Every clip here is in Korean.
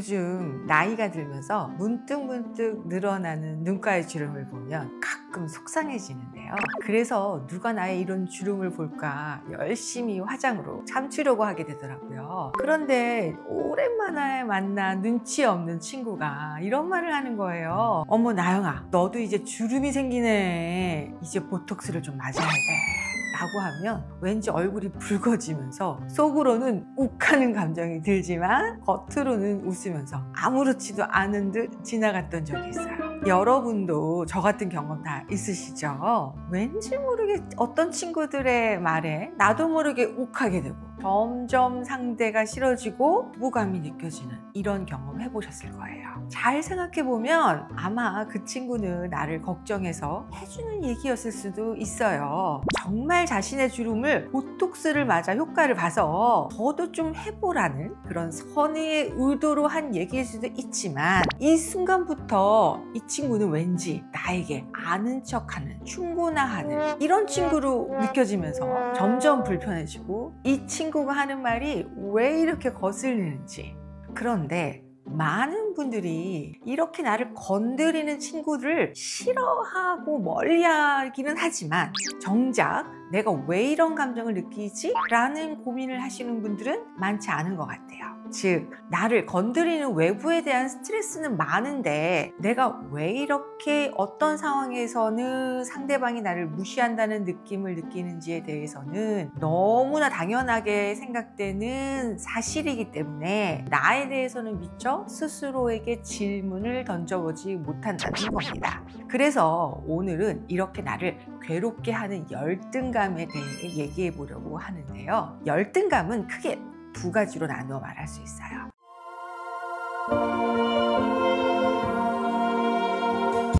요즘 나이가 들면서 문득문득 늘어나는 눈가의 주름을 보면 가끔 속상해지는데요. 그래서 누가 나의 이런 주름을 볼까 열심히 화장으로 참으려고 하게 되더라고요. 그런데 오랜만에 만난 눈치 없는 친구가 이런 말을 하는 거예요. 어머 나영아, 너도 이제 주름이 생기네. 이제 보톡스를 좀 맞아야 돼 라고 하면 왠지 얼굴이 붉어지면서 속으로는 욱하는 감정이 들지만 겉으로는 웃으면서 아무렇지도 않은 듯 지나갔던 적이 있어요. 여러분도 저 같은 경험 다 있으시죠? 왠지 모르게 어떤 친구들의 말에 나도 모르게 욱하게 되고 점점 상대가 싫어지고 무감이 느껴지는 이런 경험 해보셨을 거예요. 잘 생각해보면 아마 그 친구는 나를 걱정해서 해주는 얘기였을 수도 있어요. 정말 자신의 주름을 보톡스를 맞아 효과를 봐서 저도 좀 해보라는 그런 선의의 의도로 한 얘기일 수도 있지만 이 순간부터 이 친구는 왠지 나에게 아는 척하는, 충고나하는 이런 친구로 느껴지면서 점점 불편해지고 이 친구가 하는 말이 왜 이렇게 거슬리는지. 그런데 많은 분들이 이렇게 나를 건드리는 친구를 싫어하고 멀리하기는 하지만 정작 내가 왜 이런 감정을 느끼지? 라는 고민을 하시는 분들은 많지 않은 것 같아요. 즉, 나를 건드리는 외부에 대한 스트레스는 많은데 내가 왜 이렇게 어떤 상황에서는 상대방이 나를 무시한다는 느낌을 느끼는지에 대해서는 너무나 당연하게 생각되는 사실이기 때문에 나에 대해서는 미처 스스로에게 질문을 던져보지 못한다는 겁니다. 그래서 오늘은 이렇게 나를 괴롭게 하는 열등감에 대해 얘기해 보려고 하는데요. 열등감은 크게 두 가지로 나누어 말할 수 있어요.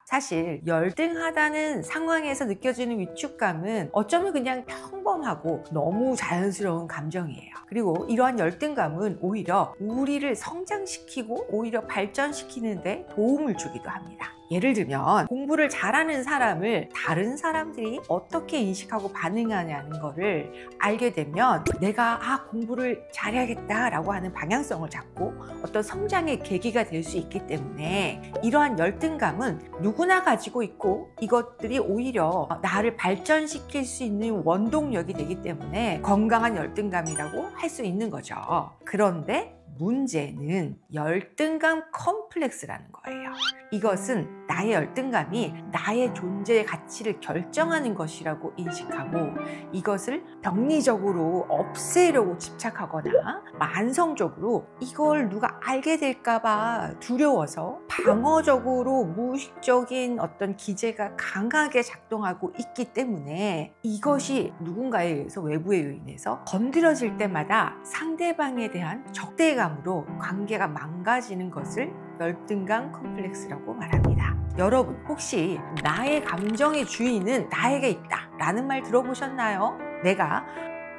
사실 열등하다는 상황에서 느껴지는 위축감은 어쩌면 그냥 평범하고 너무 자연스러운 감정이에요. 그리고 이러한 열등감은 오히려 우리를 성장시키고 오히려 발전시키는 데 도움을 주기도 합니다. 예를 들면 공부를 잘하는 사람을 다른 사람들이 어떻게 인식하고 반응하냐는 거를 알게 되면 내가 공부를 잘해야겠다라고 하는 방향성을 잡고 어떤 성장의 계기가 될 수 있기 때문에 이러한 열등감은 누구나 가지고 있고 이것들이 오히려 나를 발전시킬 수 있는 원동력이 되기 때문에 건강한 열등감이라고 할 수 있는 거죠. 그런데 문제는 열등감 컴플렉스라는 거예요. 이것은 나의 열등감이 나의 존재의 가치를 결정하는 것이라고 인식하고 이것을 병리적으로 없애려고 집착하거나 만성적으로 이걸 누가 알게 될까 봐 두려워서 방어적으로 무의식적인 어떤 기제가 강하게 작동하고 있기 때문에 이것이 누군가에 의해서 외부에 의해서 건드려질 때마다 상대방에 대한 적대감으로 관계가 망가지는 것을 열등감 컴플렉스라고 말합니다. 여러분 혹시 나의 감정의 주인은 나에게 있다 라는 말 들어보셨나요? 내가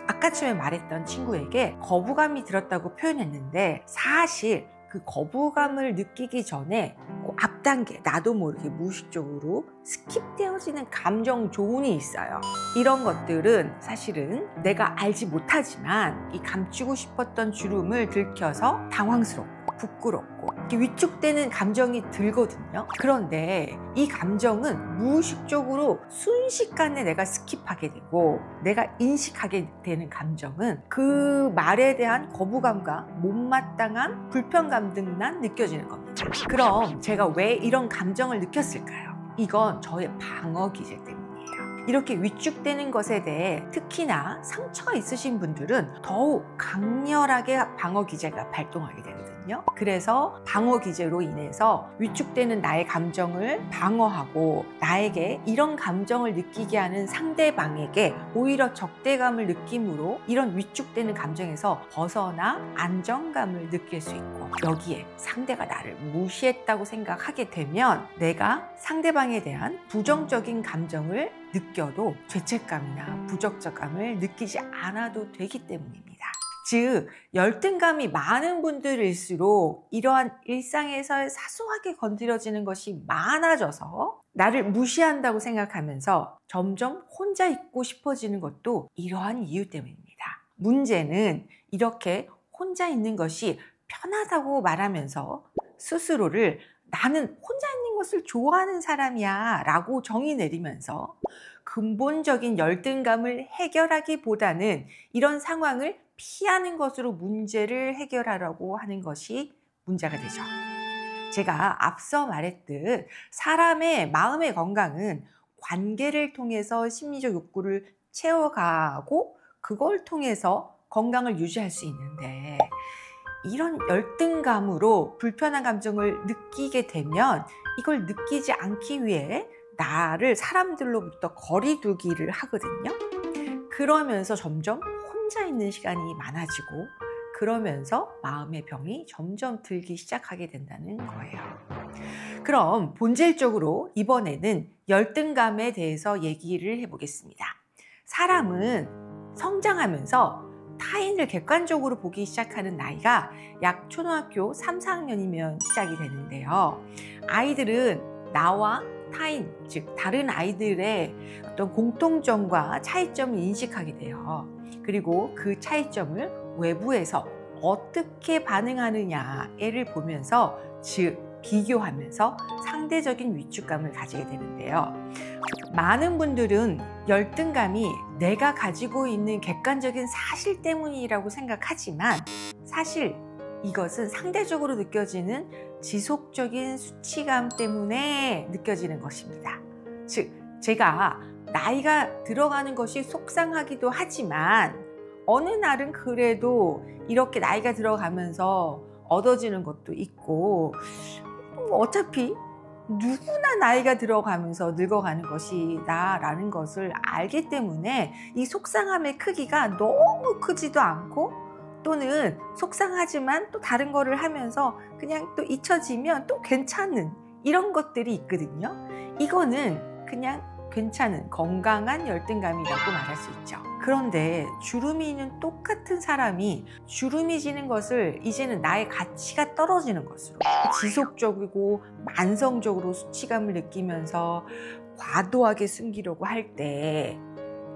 아까 처음에 말했던 친구에게 거부감이 들었다고 표현했는데 사실 그 거부감을 느끼기 전에 그 앞단계 나도 모르게 무의식적으로 스킵되어지는 감정 조운이 있어요. 이런 것들은 사실은 내가 알지 못하지만 이 감추고 싶었던 주름을 들켜서 당황스럽고 부끄럽고 이렇게 위축되는 감정이 들거든요. 그런데 이 감정은 무의식적으로 순식간에 내가 스킵하게 되고 내가 인식하게 되는 감정은 그 말에 대한 거부감과 못마땅한 불편감 등만 느껴지는 겁니다. 그럼 제가 왜 이런 감정을 느꼈을까요? 이건 저의 방어 기제 때문이에요. 이렇게 위축되는 것에 대해 특히나 상처가 있으신 분들은 더욱 강렬하게 방어 기제가 발동하게 되거든요. 그래서 방어 기제로 인해서 위축되는 나의 감정을 방어하고 나에게 이런 감정을 느끼게 하는 상대방에게 오히려 적대감을 느낌으로 이런 위축되는 감정에서 벗어나 안정감을 느낄 수 있고 여기에 상대가 나를 무시했다고 생각하게 되면 내가 상대방에 대한 부정적인 감정을 느껴도 죄책감이나 부적절감을 느끼지 않아도 되기 때문입니다. 즉, 열등감이 많은 분들일수록 이러한 일상에서 사소하게 건드려지는 것이 많아져서 나를 무시한다고 생각하면서 점점 혼자 있고 싶어지는 것도 이러한 이유 때문입니다. 문제는 이렇게 혼자 있는 것이 편하다고 말하면서 스스로를 나는 혼자 있는 것을 좋아하는 사람이야 라고 정의 내리면서 근본적인 열등감을 해결하기보다는 이런 상황을 피하는 것으로 문제를 해결하려고 하는 것이 문제가 되죠. 제가 앞서 말했듯 사람의 마음의 건강은 관계를 통해서 심리적 욕구를 채워가고 그걸 통해서 건강을 유지할 수 있는데, 이런 열등감으로 불편한 감정을 느끼게 되면 이걸 느끼지 않기 위해 나를 사람들로부터 거리 두기를 하거든요. 그러면서 점점 혼자 있는 시간이 많아지고, 그러면서 마음의 병이 점점 들기 시작하게 된다는 거예요. 그럼 본질적으로 이번에는 열등감에 대해서 얘기를 해보겠습니다. 사람은 성장하면서 타인을 객관적으로 보기 시작하는 나이가 약 초등학교 3, 4학년이면 시작이 되는데요. 아이들은 나와 타인, 즉 다른 아이들의 어떤 공통점과 차이점을 인식하게 돼요. 그리고 그 차이점을 외부에서 어떻게 반응하느냐를 보면서, 즉 비교하면서 상대적인 위축감을 가지게 되는데요. 많은 분들은 열등감이 내가 가지고 있는 객관적인 사실 때문이라고 생각하지만, 사실 이것은 상대적으로 느껴지는 지속적인 수치감 때문에 느껴지는 것입니다. 즉, 제가 나이가 들어가는 것이 속상하기도 하지만 어느 날은 그래도 이렇게 나이가 들어가면서 얻어지는 것도 있고, 어차피 누구나 나이가 들어가면서 늙어가는 것이 나라는 것을 알기 때문에 이 속상함의 크기가 너무 크지도 않고, 또는 속상하지만 또 다른 거를 하면서 그냥 또 잊혀지면 또 괜찮은 이런 것들이 있거든요. 이거는 그냥 괜찮은 건강한 열등감이라고 말할 수 있죠. 그런데 주름이 있는 똑같은 사람이 주름이 지는 것을 이제는 나의 가치가 떨어지는 것으로 지속적이고 만성적으로 수치감을 느끼면서 과도하게 숨기려고 할 때,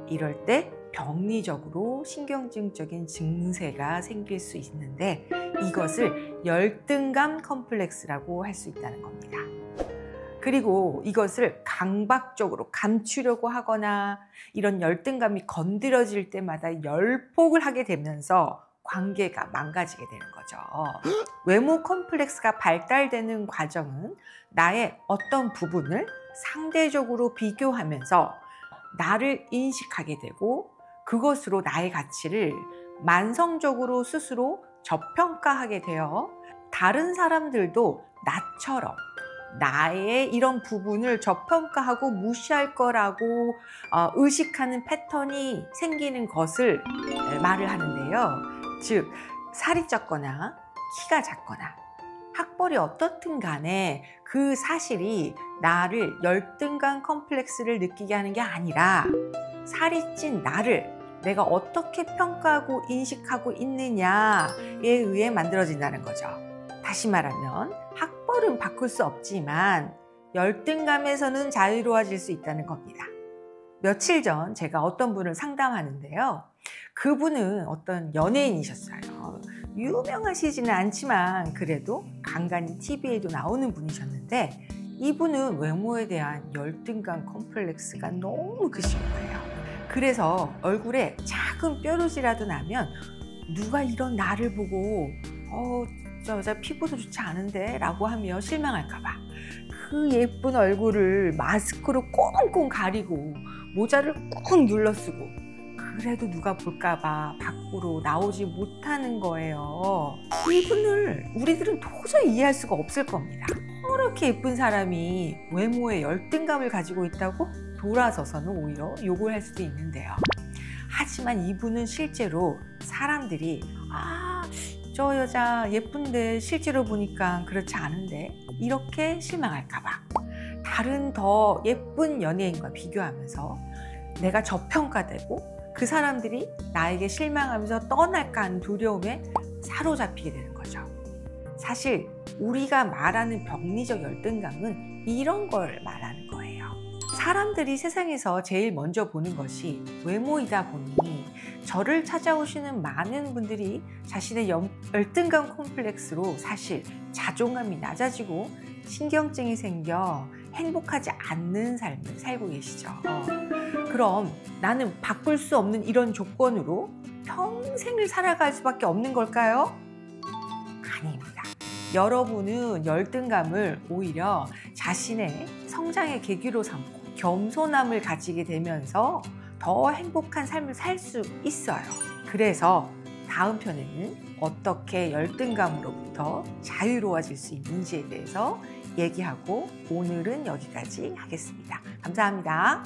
이럴 때 병리적으로 신경증적인 증세가 생길 수 있는데, 이것을 열등감 컴플렉스라고 할 수 있다는 겁니다. 그리고 이것을 강박적으로 감추려고 하거나 이런 열등감이 건드려질 때마다 열폭을 하게 되면서 관계가 망가지게 되는 거죠. 외모 컴플렉스가 발달되는 과정은 나의 어떤 부분을 상대적으로 비교하면서 나를 인식하게 되고, 그것으로 나의 가치를 만성적으로 스스로 저평가하게 되어 다른 사람들도 나처럼 나의 이런 부분을 저평가하고 무시할 거라고 의식하는 패턴이 생기는 것을 말을 하는데요. 즉, 살이 쪘거나 키가 작거나 학벌이 어떻든 간에 그 사실이 나를 열등감 컴플렉스를 느끼게 하는 게 아니라, 살이 찐 나를 내가 어떻게 평가하고 인식하고 있느냐에 의해 만들어진다는 거죠. 다시 말하면 학벌은 바꿀 수 없지만 열등감에서는 자유로워질 수 있다는 겁니다. 며칠 전 제가 어떤 분을 상담하는데요. 그분은 어떤 연예인이셨어요. 유명하시지는 않지만 그래도 간간히 TV에도 나오는 분이셨는데, 이분은 외모에 대한 열등감 컴플렉스가 너무 크신 거예요. 그래서 얼굴에 작은 뾰루지라도 나면 누가 이런 나를 보고 저 여자 피부도 좋지 않은데 라고 하며 실망할까 봐 그 예쁜 얼굴을 마스크로 꽁꽁 가리고 모자를 꾹 눌러 쓰고, 그래도 누가 볼까 봐 밖으로 나오지 못하는 거예요. 이분을 우리들은 도저히 이해할 수가 없을 겁니다. 그렇게 예쁜 사람이 외모에 열등감을 가지고 있다고 돌아서서는 오히려 욕을 할 수도 있는데요. 하지만 이분은 실제로 사람들이 저 여자 예쁜데 실제로 보니까 그렇지 않은데 이렇게 실망할까 봐 다른 더 예쁜 연예인과 비교하면서 내가 저평가되고 그 사람들이 나에게 실망하면서 떠날까 하는 두려움에 사로잡히게 되는 거죠. 사실 우리가 말하는 병리적 열등감은 이런 걸 말하는 거예요. 사람들이 세상에서 제일 먼저 보는 것이 외모이다 보니 저를 찾아오시는 많은 분들이 자신의 열등감 콤플렉스로 사실 자존감이 낮아지고 신경증이 생겨 행복하지 않는 삶을 살고 계시죠. 그럼 나는 바꿀 수 없는 이런 조건으로 평생을 살아갈 수밖에 없는 걸까요? 아닙니다. 여러분은 열등감을 오히려 자신의 성장의 계기로 삼고 겸손함을 가지게 되면서 더 행복한 삶을 살 수 있어요. 그래서 다음 편에는 어떻게 열등감으로부터 자유로워질 수 있는지에 대해서 얘기하고 오늘은 여기까지 하겠습니다. 감사합니다.